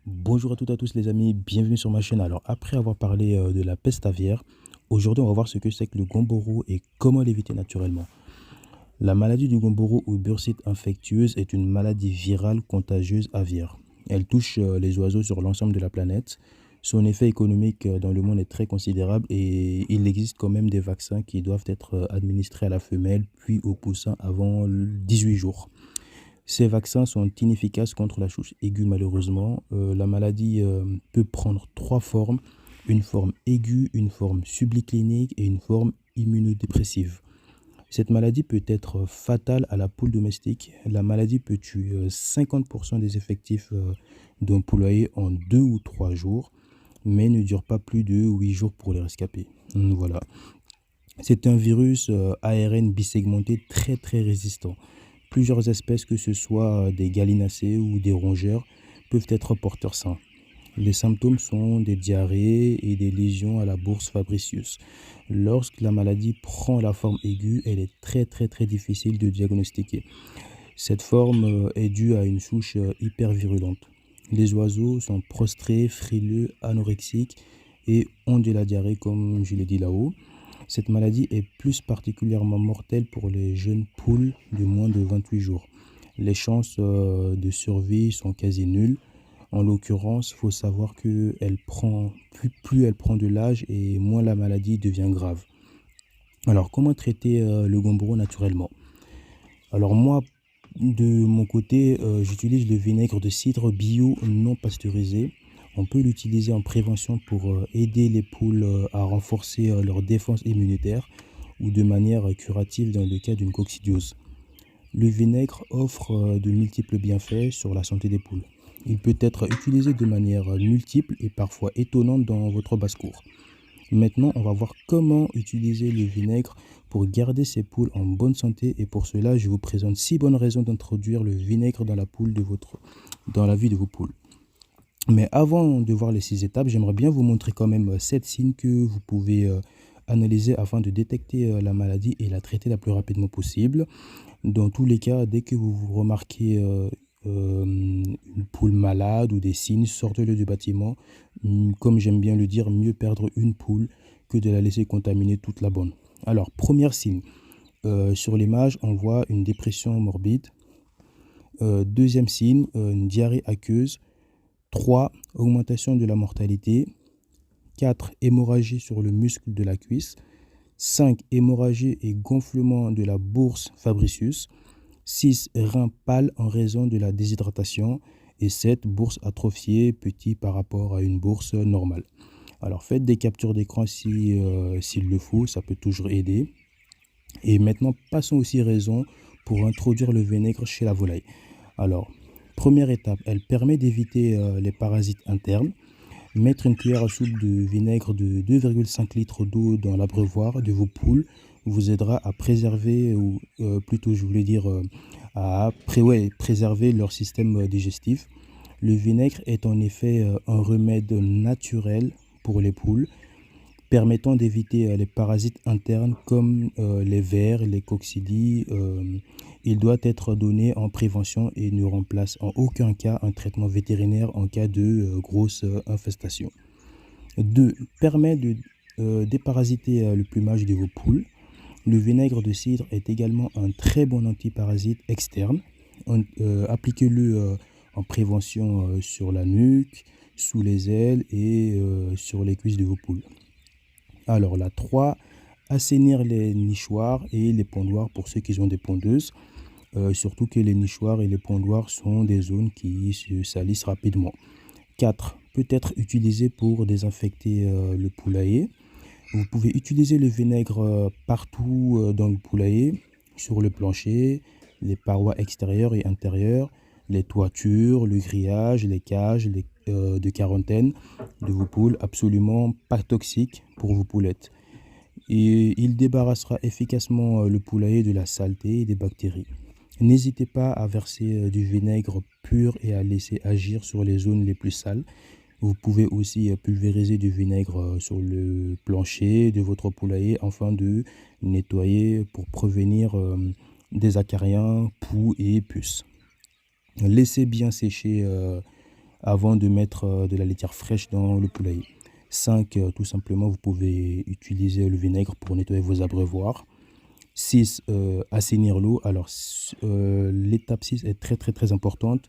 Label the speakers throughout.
Speaker 1: Bonjour à toutes et à tous les amis, bienvenue sur ma chaîne. Alors après avoir parlé de la peste aviaire, aujourd'hui on va voir ce que c'est que le Gumboro et comment l'éviter naturellement. La maladie du Gumboro ou bursite infectieuse est une maladie virale contagieuse aviaire. Elle touche les oiseaux sur l'ensemble de la planète. Son effet économique dans le monde est très considérable et il existe quand même des vaccins qui doivent être administrés à la femelle puis au poussin avant 18 jours. Ces vaccins sont inefficaces contre la souche aiguë malheureusement. La maladie peut prendre trois formes, une forme aiguë, une forme subclinique et une forme immunodépressive. Cette maladie peut être fatale à la poule domestique. La maladie peut tuer 50% des effectifs d'un poulailler en 2 ou 3 jours, mais ne dure pas plus de 8 jours pour les rescapés. Voilà. C'est un virus ARN bisegmenté très résistant. Plusieurs espèces, que ce soit des gallinacés ou des rongeurs, peuvent être porteurs sains. Les symptômes sont des diarrhées et des lésions à la bourse fabricius. Lorsque la maladie prend la forme aiguë, elle est très difficile de diagnostiquer. Cette forme est due à une souche hyper virulente. Les oiseaux sont prostrés, frileux, anorexiques et ont de la diarrhée comme je l'ai dit là-haut. Cette maladie est plus particulièrement mortelle pour les jeunes poules de moins de 28 jours. Les chances de survie sont quasi nulles. En l'occurrence, il faut savoir que plus elle prend de l'âge et moins la maladie devient grave. Alors, comment traiter le Gumboro naturellement? Alors moi, de mon côté, j'utilise le vinaigre de cidre bio non pasteurisé. On peut l'utiliser en prévention pour aider les poules à renforcer leur défense immunitaire ou de manière curative dans le cas d'une coccidiose. Le vinaigre offre de multiples bienfaits sur la santé des poules. Il peut être utilisé de manière multiple et parfois étonnante dans votre basse-cour. Maintenant, on va voir comment utiliser le vinaigre pour garder ces poules en bonne santé. Et pour cela, je vous présente 6 bonnes raisons d'introduire le vinaigre dans dans la vie de vos poules. Mais avant de voir les 6 étapes, j'aimerais bien vous montrer quand même 7 signes que vous pouvez analyser afin de détecter la maladie et la traiter la plus rapidement possible. Dans tous les cas, dès que vous remarquez une poule malade ou des signes, sortez-le du bâtiment. Comme j'aime bien le dire, mieux perdre une poule que de la laisser contaminer toute la bonne. Alors, premier signe, sur l'image, on voit une dépression morbide. Deuxième signe, une diarrhée aqueuse. 3. Augmentation de la mortalité. 4. Hémorragie sur le muscle de la cuisse. 5. Hémorragie et gonflement de la bourse fabricius. 6. Rein pâle en raison de la déshydratation. Et 7. Bourse atrophiée, petit par rapport à une bourse normale. Alors faites des captures d'écran s'il le faut, ça peut toujours aider. Et maintenant, passons aux 6 raisons pour introduire le vinaigre chez la volaille. Alors, première étape, elle permet d'éviter les parasites internes. Mettre une cuillère à soupe de vinaigre de 2,5 litres d'eau dans l'abreuvoir de vos poules vous aidera à préserver, ou plutôt je voulais dire préserver leur système digestif. Le vinaigre est en effet un remède naturel pour les poules, permettant d'éviter les parasites internes comme les vers, les coccidies. Il doit être donné en prévention et ne remplace en aucun cas un traitement vétérinaire en cas de grosse infestation. 2. Permet de déparasiter le plumage de vos poules. Le vinaigre de cidre est également un très bon antiparasite externe. Appliquez-le en prévention sur la nuque, sous les ailes et sur les cuisses de vos poules. Alors la 3, assainir les nichoirs et les pondoirs pour ceux qui ont des pondeuses. Surtout que les nichoirs et les pondoirs sont des zones qui se salissent rapidement. 4. Peut être utilisé pour désinfecter le poulailler. Vous pouvez utiliser le vinaigre partout dans le poulailler, sur le plancher, les parois extérieures et intérieures, les toitures, le grillage, les cages de quarantaine de vos poules, absolument pas toxique pour vos poulettes. Et il débarrassera efficacement le poulailler de la saleté et des bactéries. N'hésitez pas à verser du vinaigre pur et à laisser agir sur les zones les plus sales. Vous pouvez aussi pulvériser du vinaigre sur le plancher de votre poulailler afin de nettoyer pour prévenir des acariens, poux et puces. Laissez bien sécher avant de mettre de la laitière fraîche dans le poulailler. 5. Tout simplement, vous pouvez utiliser le vinaigre pour nettoyer vos abreuvoirs. 6. Assainir l'eau. Alors, l'étape 6 est très importante.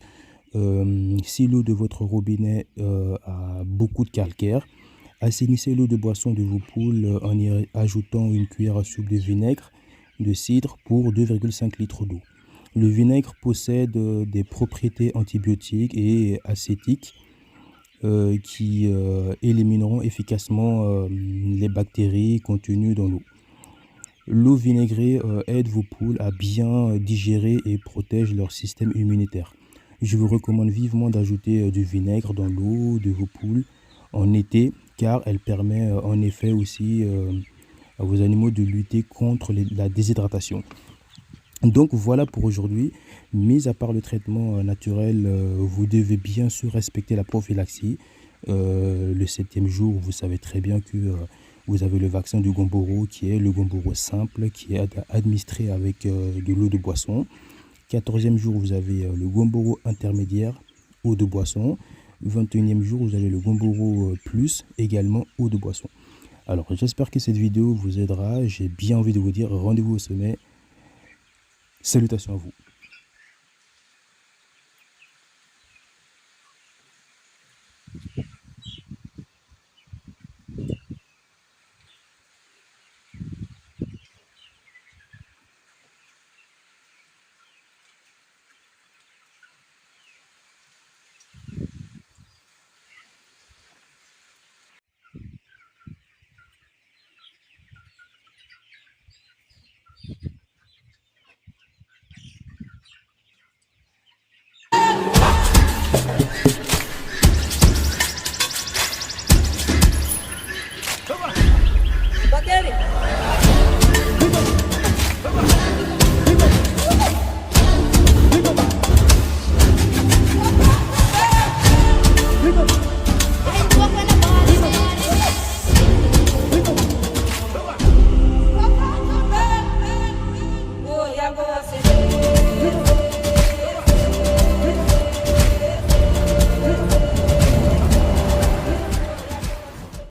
Speaker 1: Si l'eau de votre robinet a beaucoup de calcaire, assainissez l'eau de boisson de vos poules en y ajoutant une cuillère à soupe de vinaigre de cidre pour 2,5 litres d'eau. Le vinaigre possède des propriétés antibiotiques et acétiques qui élimineront efficacement les bactéries contenues dans l'eau. L'eau vinaigrée aide vos poules à bien digérer et protège leur système immunitaire. Je vous recommande vivement d'ajouter du vinaigre dans l'eau de vos poules en été car elle permet en effet aussi à vos animaux de lutter contre la déshydratation. Donc voilà pour aujourd'hui. Mis à part le traitement naturel, vous devez bien sûr respecter la prophylaxie. Le 7e jour, vous savez très bien que vous avez le vaccin du Gumboro qui est le Gumboro simple qui est administré avec de l'eau de boisson. 14e jour, vous avez le Gumboro intermédiaire, eau de boisson. 21e jour, vous avez le Gumboro plus, également eau de boisson. Alors j'espère que cette vidéo vous aidera. J'ai bien envie de vous dire rendez-vous au sommet. Salutations à vous.